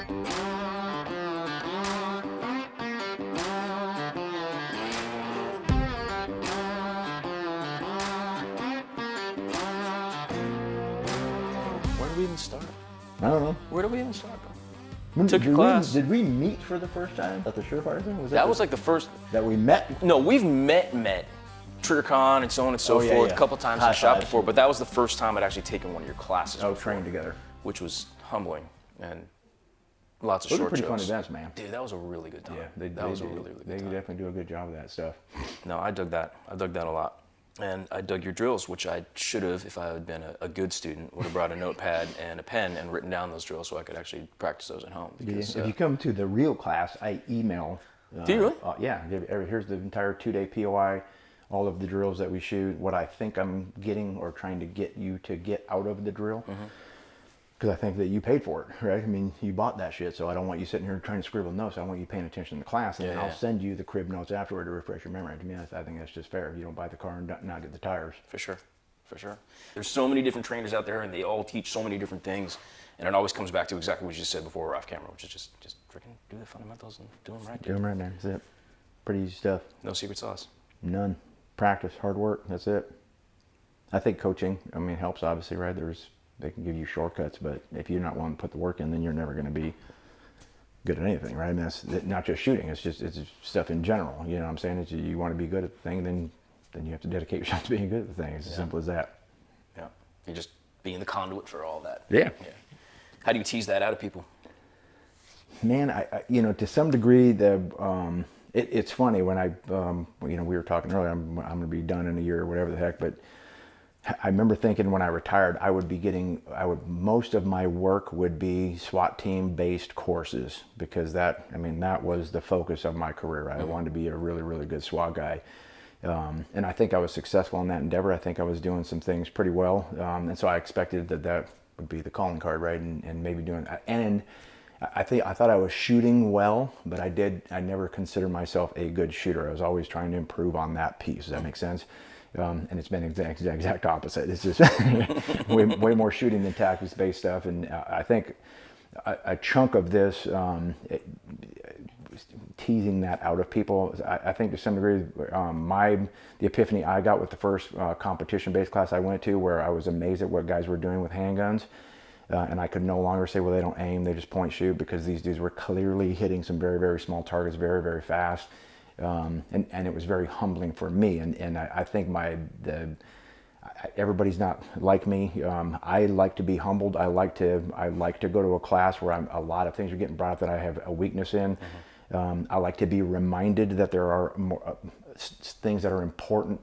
Where do we even start? I don't know. Where do we even start, bro? Took your class. Did we meet for the first time at the Surefire thing? That was like the first. That we met? No, we've met. TriggerCon and so on and so forth. Yeah. A couple times in the shop before, but that was the first time I'd actually taken one of your classes. Oh, trained together. Which was humbling and lots of Those short are pretty jokes. fun events, man. Dude, that was a really good time. Yeah, that was a really, really good They time. definitely do a good job of that stuff. No, I dug that. I dug that a lot. And I dug your drills, which I should have, if I had been a good student, would have brought a notepad and a pen and written down those drills so I could actually practice those at home. Because, if you come to the real class, I email. Do you really? Yeah. Here's the entire 2-day POI, all of the drills that we shoot, what I think I'm getting or trying to get you to get out of the drill. Because I think that you paid for it, right? I mean, you bought that shit, so I don't want you sitting here trying to scribble notes. I want you paying attention to the class, and then I'll send you the crib notes afterward to refresh your memory. To me, I think that's just fair. You don't buy the car and not get the tires. For sure. There's so many different trainers out there, and they all teach so many different things. And it always comes back to exactly what you just said before we're off camera, which is just freaking do the fundamentals and do them right. Do them right there. That's it. Pretty easy stuff. No secret sauce. None. Practice, hard work. That's it. I think coaching, helps obviously, right? They can give you shortcuts, but if you're not willing to put the work in, then you're never going to be good at anything, right? And that's not just shooting; it's stuff in general. You know what I'm saying? It's, you want to be good at the thing, then you have to dedicate yourself to being good at the thing. It's as simple as that. Yeah, you're just being the conduit for all that. Yeah. How do you tease that out of people? Man, I to some degree, it's funny when we were talking earlier. I'm going to be done in a year or whatever the heck, but I remember thinking when I retired, most of my work would be SWAT team based courses, because that was the focus of my career. Right? I wanted to be a really, really good SWAT guy. And I think I was successful in that endeavor. I think I was doing some things pretty well. And so I expected that would be the calling card, right? And maybe doing, and I thought I was shooting well, but I never considered myself a good shooter. I was always trying to improve on that piece. Does that make sense? And it's been exact opposite. It's just way more shooting than tactics-based stuff. And I think a chunk of this, teasing that out of people, I think to some degree, the epiphany I got with the first competition-based class I went to, where I was amazed at what guys were doing with handguns. And I could no longer say, well, they don't aim, they just point shoot, because these dudes were clearly hitting some very, very small targets very, very fast. And it was very humbling for me. And I think everybody's not like me. I like to be humbled. I like to go to a class where a lot of things are getting brought up that I have a weakness in. I like to be reminded that there are more, things that are important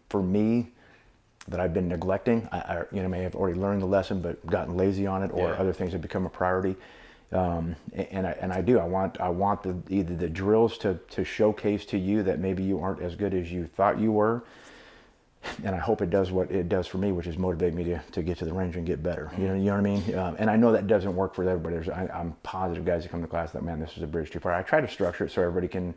for me that I've been neglecting. I may have already learned the lesson but gotten lazy on it, or other things have become a priority. And I want either the drills to showcase to you that maybe you aren't as good as you thought you were, and I hope it does what it does for me, which is motivate me to get to the range and get better. You know what I mean? And I know that doesn't work for everybody. I'm positive guys that come to class that, man, this is a bridge too far. I try to structure it so everybody can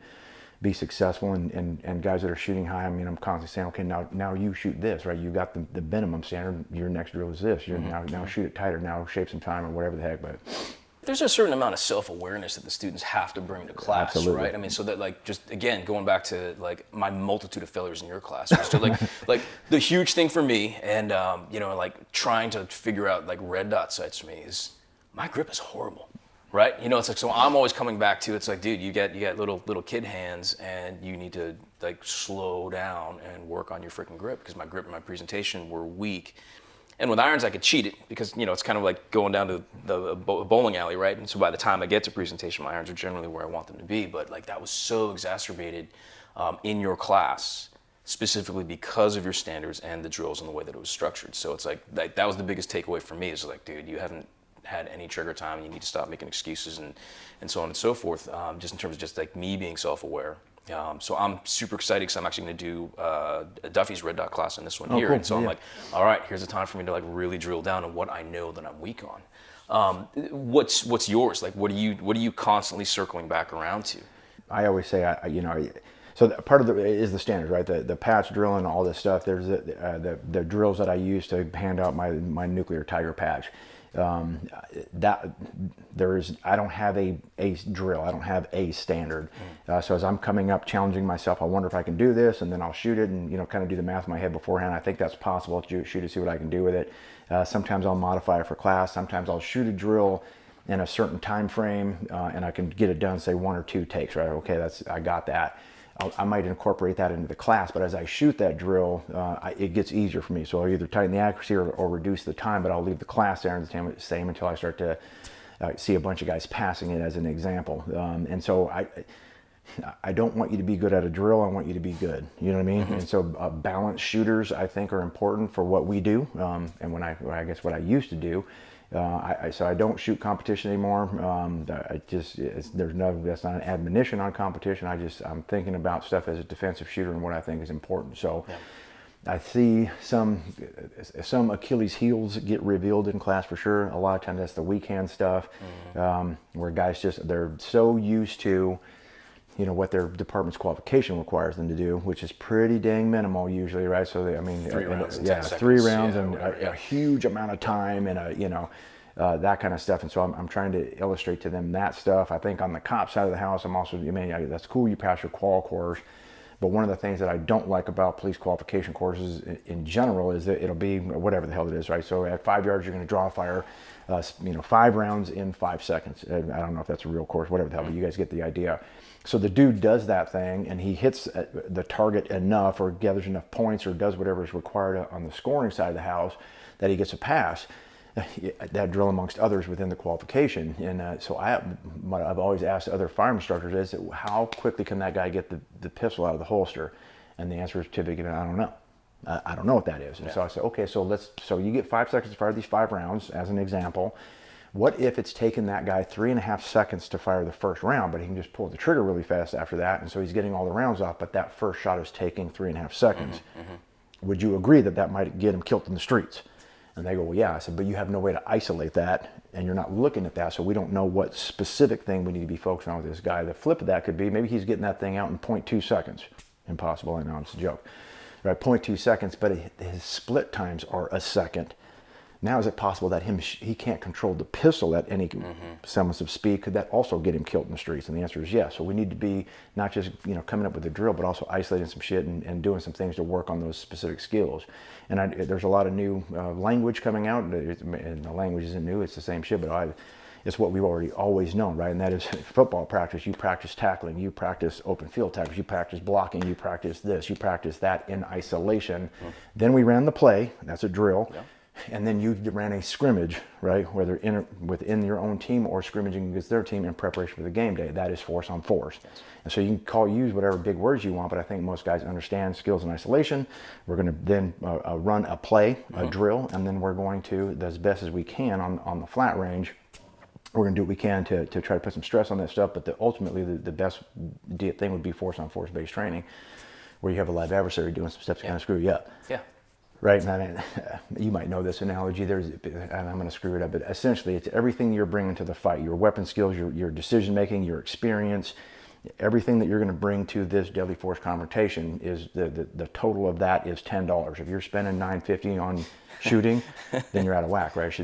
be successful, and guys that are shooting high, I'm constantly saying, okay, now you shoot this, right? You got the minimum standard. Your next drill is this. You're now shoot it tighter. Now shave some time or whatever the heck, but. There's a certain amount of self-awareness that the students have to bring to class, Absolutely. right? So that, just again, going back to my multitude of failures in your class, was just like the huge thing for me, and trying to figure out red dot sights for me is my grip is horrible, right? It's so I'm always coming back to, it's dude, you get little kid hands, and you need to slow down and work on your freaking grip, because my grip and my presentation were weak. And with irons, I could cheat it, because, it's kind of like going down to the bowling alley, right? And so by the time I get to presentation, my irons are generally where I want them to be. But that was so exacerbated in your class, specifically because of your standards and the drills and the way that it was structured. So it's that was the biggest takeaway for me, is dude, you haven't had any trigger time. You need to stop making excuses and so on and so forth, just in terms of just me being self-aware. So I'm super excited, because I'm actually going to do Duffy's red dot class in this one here. Cool. And so I'm all right, here's the time for me to really drill down on what I know that I'm weak on. What's yours? What are you constantly circling back around to? I always say, so part of it is the standards, right? The patch drill and all this stuff. There's the drills that I use to hand out my nuclear tiger patch. That I don't have a drill. I don't have a standard. So as I'm coming up, challenging myself, I wonder if I can do this, and then I'll shoot it, and kind of do the math in my head beforehand. I think that's possible to shoot it, see what I can do with it. Sometimes I'll modify it for class. Sometimes I'll shoot a drill in a certain time frame, and I can get it done, say 1 or 2 takes. Right? Okay, I got that. I might incorporate that into the class, but as I shoot that drill, it gets easier for me. So I'll either tighten the accuracy or reduce the time, but I'll leave the class there the same until I start to see a bunch of guys passing it as an example. And so I don't want you to be good at a drill. I want you to be good. You know what I mean? And so balanced shooters, I think, are important for what we do. And I guess what I used to do. So I don't shoot competition anymore. That's not an admonition on competition. I'm thinking about stuff as a defensive shooter and what I think is important. So I see some Achilles heels get revealed in class for sure. A lot of times that's the weak hand stuff, where guys they're so used to what their department's qualification requires them to do, which is pretty dang minimal usually, right? So 3 rounds, 3 rounds and a huge amount of time and that kind of stuff. And so I'm trying to illustrate to them that stuff. I think on the cop side of the house, I'm also, that's cool, you pass your qual course. But one of the things that I don't like about police qualification courses in general is that it'll be whatever the hell it is, right? So at 5 yards, you're going to draw fire, 5 rounds in 5 seconds. I don't know if that's a real course, whatever the hell, but you guys get the idea. So the dude does that thing and he hits the target enough or gathers enough points or does whatever is required on the scoring side of the house that he gets a pass. That drill amongst others within the qualification. And so what I've always asked other firearm instructors is how quickly can that guy get the pistol out of the holster? And the answer is typically, I don't know. I don't know what that is. And so I said, okay, so you get 5 seconds to fire these 5 rounds as an example. What if it's taken that guy 3.5 seconds to fire the first round, but he can just pull the trigger really fast after that, and so he's getting all the rounds off, but that first shot is taking 3.5 seconds. Would you agree that might get him killed in the streets? And they go, well, yeah. I said, but you have no way to isolate that, and you're not looking at that, so we don't know what specific thing we need to be focusing on with this guy. The flip of that could be maybe he's getting that thing out in 0.2 seconds. Impossible, I know, it's a joke. Right, 0.2 seconds, but his split times are a second. Now, is it possible that he can't control the pistol at any semblance of speed? Could that also get him killed in the streets? And the answer is yes. So we need to be not just coming up with a drill, but also isolating some shit and doing some things to work on those specific skills. And there's a lot of new language coming out, and the language isn't new. It's the same shit, but it's what we've always known, right? And that is football practice. You practice tackling, you practice open field tackles, you practice blocking, you practice this, you practice that in isolation. Then we ran the play. That's a drill. Yeah. And then you ran a scrimmage, right? Whether within your own team or scrimmaging against their team in preparation for the game day. That is force on force. Yes. And so you can use whatever big words you want, but I think most guys understand skills in isolation. We're going to then run a play, a drill, and then we're going to, as best as we can on the flat range, we're going to do what we can to try to put some stress on that stuff. But ultimately, the best thing would be force on force based training, where you have a live adversary doing some stuff to kind of screw you up. Yeah. Right, and you might know this analogy. And I'm going to screw it up, but essentially, it's everything you're bringing to the fight: your weapon skills, your decision making, your experience, everything that you're going to bring to this deadly force confrontation. Is the total of that is $10. If you're spending $9.50 on shooting, then you're out of whack, right? So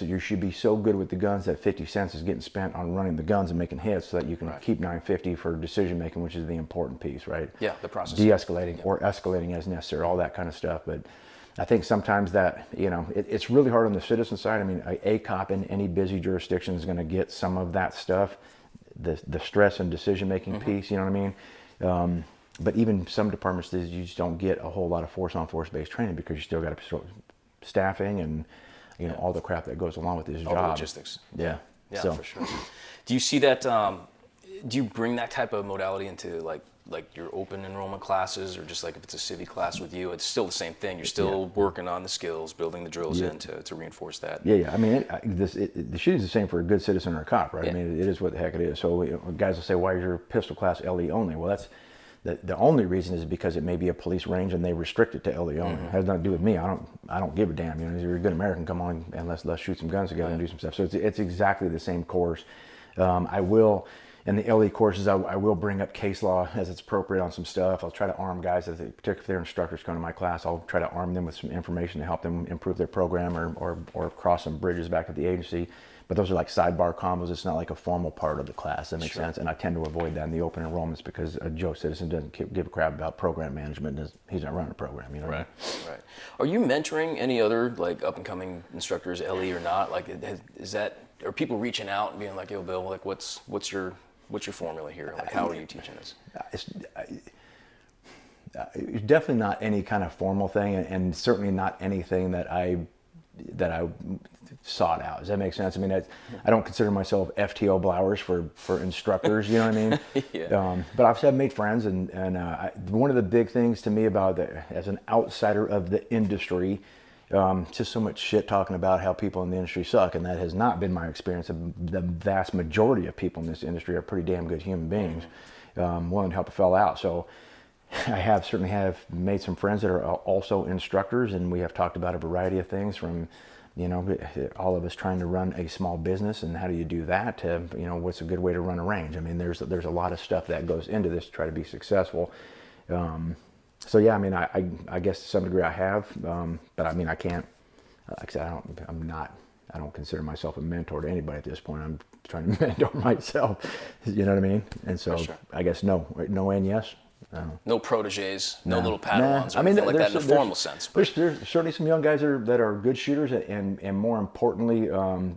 you should be so good with the guns that 50 cents is getting spent on running the guns and making hits, so that you can keep $9.50 for decision making, which is the important piece, right? Yeah, the process. De-escalating or escalating as necessary, all that kind of stuff, but. I think sometimes that, it's really hard on the citizen side. I mean, a cop in any busy jurisdiction is going to get some of that stuff, the stress and decision-making piece, you know what I mean? But even some departments, you just don't get a whole lot of force-on-force based training because you still got staffing and, all the crap that goes along with this job. All the logistics. Yeah. Yeah, so. For sure. Do you see that, do you bring that type of modality into like your open enrollment classes, or just like if it's a civvy class with you, it's still the same thing. You're still working on the skills, building the drills in to reinforce that. Yeah. I mean, the shooting's the same for a good citizen or a cop, right? Yeah. I mean, it is what the heck it is. So guys will say, why is your pistol class LE only? Well, that's the only reason is because it may be a police range and they restrict it to LE only. It has nothing to do with me. I don't give a damn. If you're a good American, come on and let's shoot some guns together and do some stuff. So it's exactly the same course. I will. in the LE courses, I will bring up case law as it's appropriate on some stuff. I'll try to arm guys, particularly if their instructors come to my class, I'll try to arm them with some information to help them improve their program or cross some bridges back at the agency. But those are like sidebar combos. It's not like a formal part of the class. That makes sense. And I tend to avoid that in the open enrollments because a Joe Citizen doesn't give a crap about program management. He's not running a program, you know. Right. Right. Are you mentoring any other like up and coming instructors, LE or not? Like, are people reaching out and being like, "Yo, Bill, like, what's your formula here? Like, how are you teaching this?" It's definitely not any kind of formal thing, and certainly not anything that I sought out. Does that make sense? I mean, I don't consider myself FTO Blowers for instructors. You know what I mean? Yeah. But obviously, I've made friends, and one of the big things to me about as an outsider of the industry, just so much shit talking about how people in the industry suck, and that has not been my experience. The vast majority of people in this industry are pretty damn good human beings, willing to help a fella out. So I certainly have made some friends that are also instructors, and we have talked about a variety of things from, you know, all of us trying to run a small business and how do you do that to, you know, what's a good way to run a range. I mean, there's a lot of stuff that goes into this to try to be successful. So yeah, I mean, I guess to some degree I have, but I mean, I can't, like I said, I don't consider myself a mentor to anybody at this point. I'm trying to mentor myself, you know what I mean? And so I guess no and yes. No proteges, no little Padawans, or anything like that in the formal sense. There's certainly some young guys that are good shooters, and more importantly,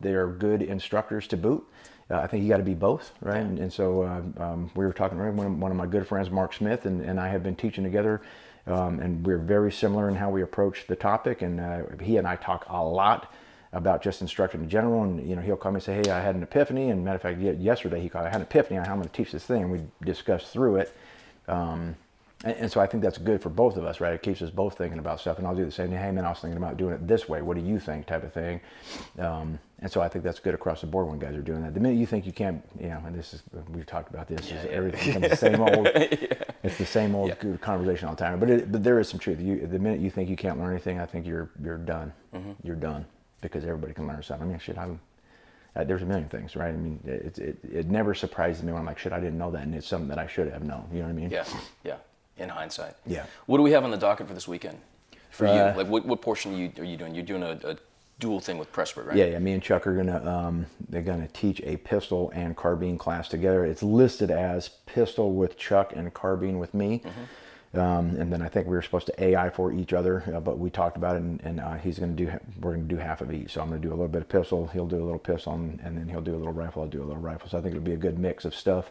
they are good instructors to boot. I think you got to be both, right? Yeah. And so we were talking, right? One of my good friends, Mark Smith, and I have been teaching together, and we're very similar in how we approach the topic. And he and I talk a lot about just instruction in general. And you know, he'll call me and say, "Hey, I had an epiphany." And matter of fact, yesterday he called, "I had an epiphany on how I'm going to teach this thing." And we discussed through it. And so I think that's good for both of us, right? It keeps us both thinking about stuff. And I'll do the same thing. "Hey, man, I was thinking about doing it this way. What do you think?" type of thing. And so I think that's good across the board when guys are doing that. The minute you think you can't, you know, and we've talked about this, everything becomes the same old. It's the same old conversation all the time. But there is some truth. The minute you think you can't learn anything, I think you're done. Mm-hmm. You're done because everybody can learn something. I mean, shit, there's a million things, right? I mean, it never surprises me when I'm like, shit, I didn't know that, and it's something that I should have known. You know what I mean? Yeah. In hindsight. Yeah. What do we have on the docket for this weekend? For you, like what portion are you doing? You're doing a dual thing with Pressburg, right? Yeah. Me and Chuck are gonna teach a pistol and carbine class together. It's listed as pistol with Chuck and carbine with me. Mm-hmm. And then I think we were supposed to AI for each other, but we talked about it, and we're gonna do half of each. So I'm gonna do a little bit of pistol, he'll do a little pistol, and then he'll do a little rifle, I'll do a little rifle. So I think it'll be a good mix of stuff.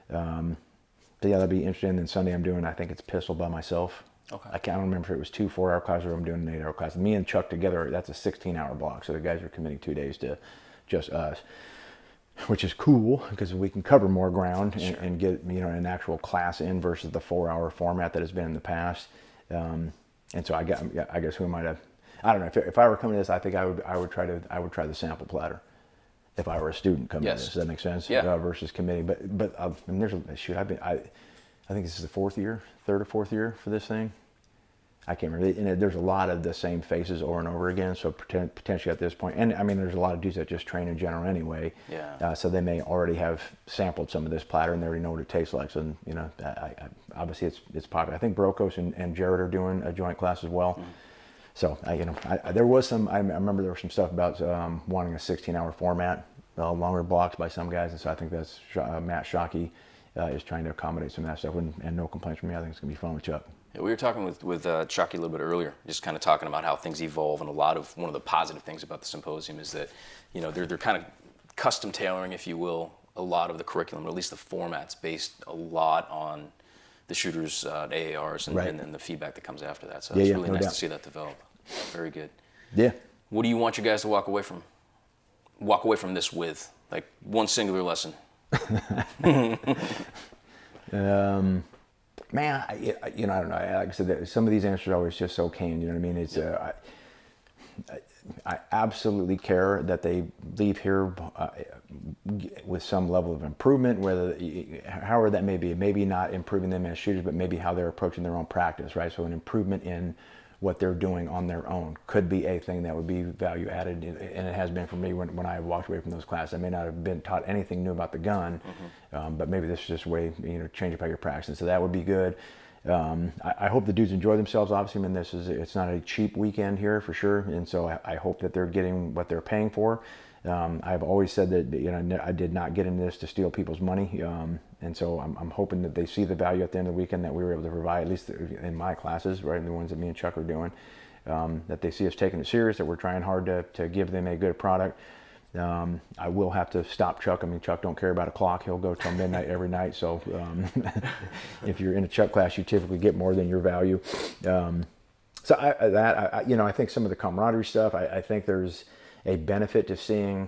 So yeah, that'll be interesting. And then Sunday I think it's pistol by myself. Okay. I don't remember if it was 2 4-hour classes or I'm doing an 8-hour class. Me and Chuck together, that's a 16-hour block. So the guys are committing 2 days to just us, which is cool because we can cover more ground and get, you know, an actual class in versus the 4-hour format that has been in the past. And so I guess who might have, I don't know, if I were coming to this, I think I would try the sample platter. If I were a student coming to this, does that make sense? Yeah. Versus committing, but I mean, I think this is the 3rd or 4th year for this thing. I can't remember. And there's a lot of the same faces over and over again. So potentially at this point, and I mean, there's a lot of dudes that just train in general anyway. Yeah. So they may already have sampled some of this platter and they already know what it tastes like. So you know, obviously it's popular. I think Brokos and Jared are doing a joint class as well. Mm. So there was some. I remember there was some stuff about wanting a 16-hour format, longer blocks by some guys, and so I think that's Matt Shockey is trying to accommodate some of that stuff, and no complaints from me. I think it's gonna be fun with Chuck. Yeah, we were talking with Chucky a little bit earlier, just kind of talking about how things evolve, and one of the positive things about the symposium is that, you know, they're kind of custom tailoring, if you will, a lot of the curriculum, or at least the formats, based a lot on the shooters' AARs and the feedback that comes after that. So it's really nice to see that develop. Very good. Yeah. What do you want you guys to walk away from this with? Like one singular lesson. Man, I don't know. Like I said, some of these answers are always just so canned. You know what I mean? It's I absolutely care that they leave here with some level of improvement, however that may be. Maybe not improving them as shooters, but maybe how they're approaching their own practice, right? So an improvement in what they're doing on their own could be a thing that would be value added, and it has been for me when I walked away from those classes. I may not have been taught anything new about the gun, but maybe this is just a way, change up how you're practicing. So that would be good. I hope the dudes enjoy themselves. Obviously, I mean, it's not a cheap weekend here for sure, and so I hope that they're getting what they're paying for. I've always said that I did not get into this to steal people's money, and so I'm hoping that they see the value at the end of the weekend that we were able to provide, at least in my classes, right, the ones that me and Chuck are doing, that they see us taking it serious, that we're trying hard to give them a good product. I will have to stop Chuck. I mean, Chuck don't care about a clock. He'll go till midnight every night. So if you're in a Chuck class, you typically get more than your value. So I think some of the camaraderie stuff, I think there's a benefit to seeing.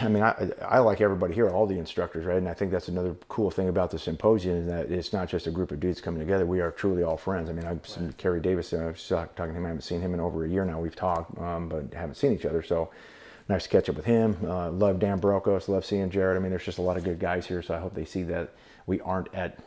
I mean, I like everybody here, all the instructors, right? And I think that's another cool thing about the symposium, is that it's not just a group of dudes coming together. We are truly all friends. I mean, I've seen Kerry Davis. I was talking to him. I haven't seen him in over a year now. We've talked, but haven't seen each other. So nice to catch up with him. Love Dan Brokos. Love seeing Jared. I mean, there's just a lot of good guys here. So I hope they see that we aren't at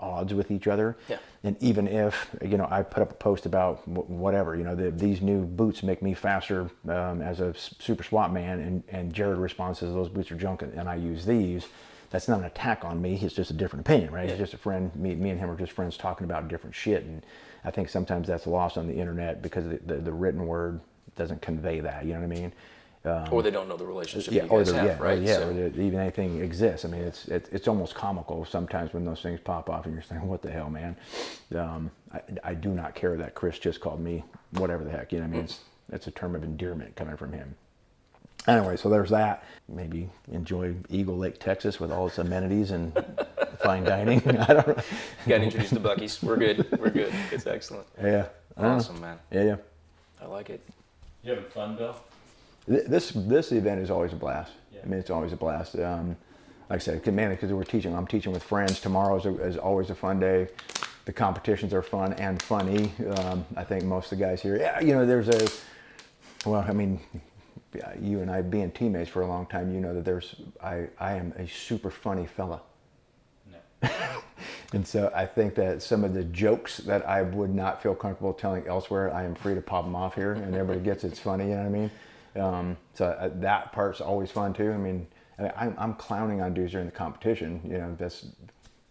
odds with each other. Yeah. And even if, I put up a post about whatever, these new boots make me faster as a super SWAT man, and Jared responds says those boots are junk and I use these, that's not an attack on me. It's just a different opinion, right? Yeah. He's just a friend. Me and him are just friends talking about different shit. And I think sometimes that's lost on the internet because the written word doesn't convey that, you know what I mean? Or they don't know the relationship you or guys have, right? Or even anything exists. I mean, it's almost comical sometimes when those things pop off and you're saying, "What the hell, man?" I do not care that Chris just called me whatever the heck. You know what I mean? It's a term of endearment coming from him. Anyway, so there's that. Maybe enjoy Eagle Lake, Texas, with all its amenities and fine dining. I don't know. Got introduced to Buc-ee's. We're good. We're good. It's excellent. Yeah. Awesome, man. Yeah. I like it. You having fun, Bill? This event is always a blast. Yeah. I mean, it's always a blast. Like I said, because I'm teaching with friends. Tomorrow is always a fun day. The competitions are fun and funny. I think most of the guys here, you and I being teammates for a long time, you know that I am a super funny fella. No. And so I think that some of the jokes that I would not feel comfortable telling elsewhere, I am free to pop them off here, and everybody gets it's funny. You know what I mean? So that part's always fun too. I mean, I'm clowning on dudes during the competition.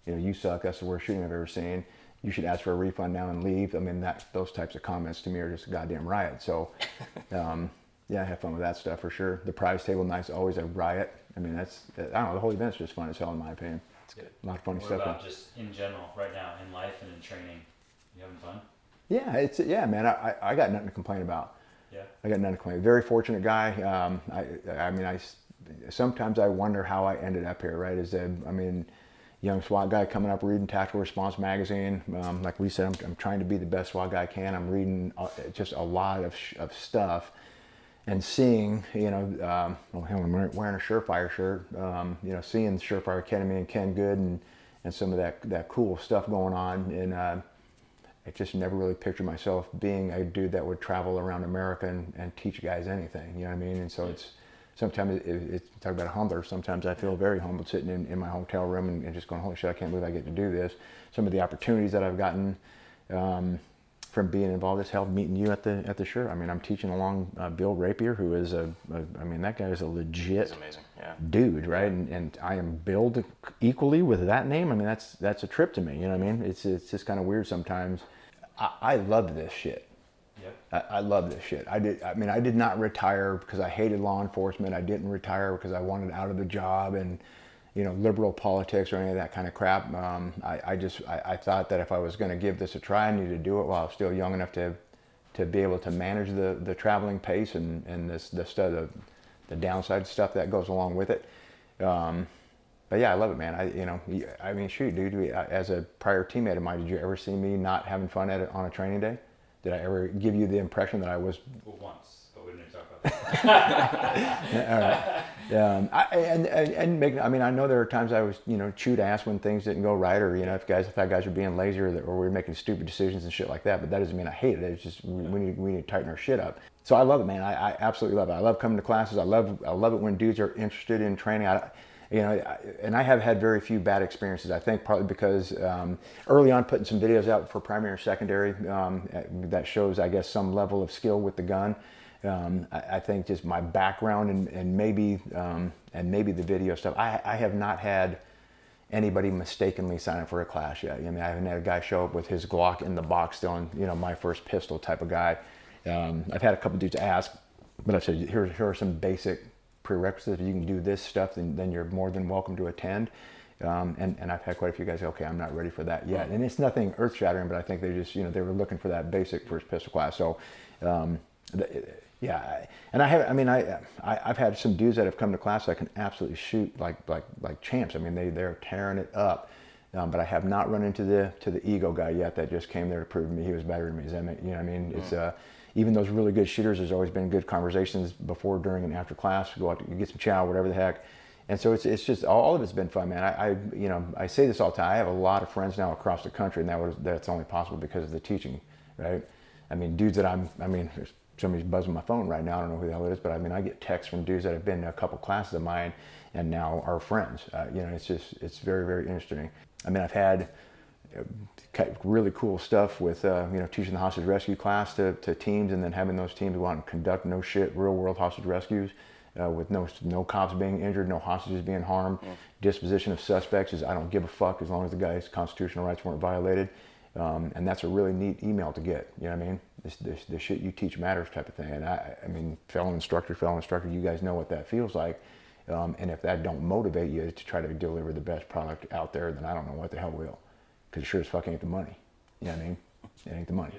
You suck. That's the worst shooting I've ever seen. You should ask for a refund now and leave. I mean, those types of comments to me are just a goddamn riot. So, I have fun with that stuff for sure. The prize table night's always a riot. I mean, I don't know, the whole event's just fun as hell in my opinion. That's good. A lot of funny What stuff. about just in general, right now, in life and in training? You having fun? Yeah, man. I got nothing to complain about. Yeah. I got nothing to complain. Very fortunate guy. Sometimes I wonder how I ended up here, right? Young SWAT guy coming up reading Tactical Response magazine. Like we said, I'm trying to be the best SWAT guy I can. I'm reading just a lot of stuff and seeing, I'm wearing a Surefire shirt, seeing Surefire Academy and Ken Good and some of that cool stuff going on. And I just never really pictured myself being a dude that would travel around America and teach guys anything, you know what I mean? And so sometimes it's talk about a humbler. Sometimes I feel very humbled sitting in my hotel room and just going, holy shit, I can't believe I get to do this. Some of the opportunities that I've gotten from being involved has helped meeting you at the SURE. I mean, I'm teaching along Bill Rapier, who is that guy is a legit dude, right? And I am billed equally with that name. I mean, that's a trip to me, you know what I mean? It's just kind of weird sometimes. I love this shit. Yep. I love this shit. I did not retire because I hated law enforcement. I didn't retire because I wanted out of the job and, liberal politics or any of that kind of crap. I thought that if I was going to give this a try, I needed to do it while I was still young enough to be able to manage the traveling pace and the downside stuff that goes along with it. But yeah, I love it, man. Shoot, dude. As a prior teammate of mine, did you ever see me not having fun on a training day? Did I ever give you the impression that I was? Well, once, but we didn't talk about that. All right. I know there are times I was, chewed ass when things didn't go right, or if guys were being lazy, or we were making stupid decisions and shit like that. But that doesn't mean I hate it. It's just we need to tighten our shit up. So I love it, man. I absolutely love it. I love coming to classes. I love it when dudes are interested in training. you know, and I have had very few bad experiences. I think partly because early on putting some videos out for primary and secondary that shows, I guess, some level of skill with the gun. I think just my background and maybe the video stuff. I have not had anybody mistakenly sign up for a class yet. I mean, I haven't had a guy show up with his Glock in the box still, and you know, my first pistol type of guy. I've had a couple dudes ask, but I said, here are some basic prerequisites. If you can do this stuff, then you're more than welcome to attend. And I've had quite a few guys say, okay, I'm not ready for that yet. And it's nothing earth shattering, but I think they just, you know, they were looking for that basic first pistol class. So, yeah. And I've had some dudes that have come to class that can absolutely shoot like champs. I mean, they're tearing it up. But I have not run into the ego guy yet that just came there to prove to me he was better than me. Does that make, you know what I mean? It's even those really good shooters, there's always been good conversations before, during, and after class. Go out to get some chow, whatever the heck. And so it's just, all of it's been fun, man. You know, I say this all the time. I have a lot of friends now across the country, and that's only possible because of the teaching, right? I mean, dudes that somebody's buzzing my phone right now. I don't know who the hell it is, but I mean, I get texts from dudes that have been to a couple classes of mine and now are friends. You know, it's very, very interesting. I mean, I've had really cool stuff with, you know, teaching the hostage rescue class to teams, and then having those teams go out and conduct no shit real world hostage rescues with no cops being injured, no hostages being harmed. Disposition of suspects is I don't give a fuck as long as the guy's constitutional rights weren't violated. And that's a really neat email to get. You know what I mean? The shit you teach matters type of thing. And I mean, fellow instructor, you guys know what that feels like. And if that don't motivate you to try to deliver the best product out there, then I don't know what the hell will. Because it sure as fuck ain't the money. You know what I mean? It ain't the money.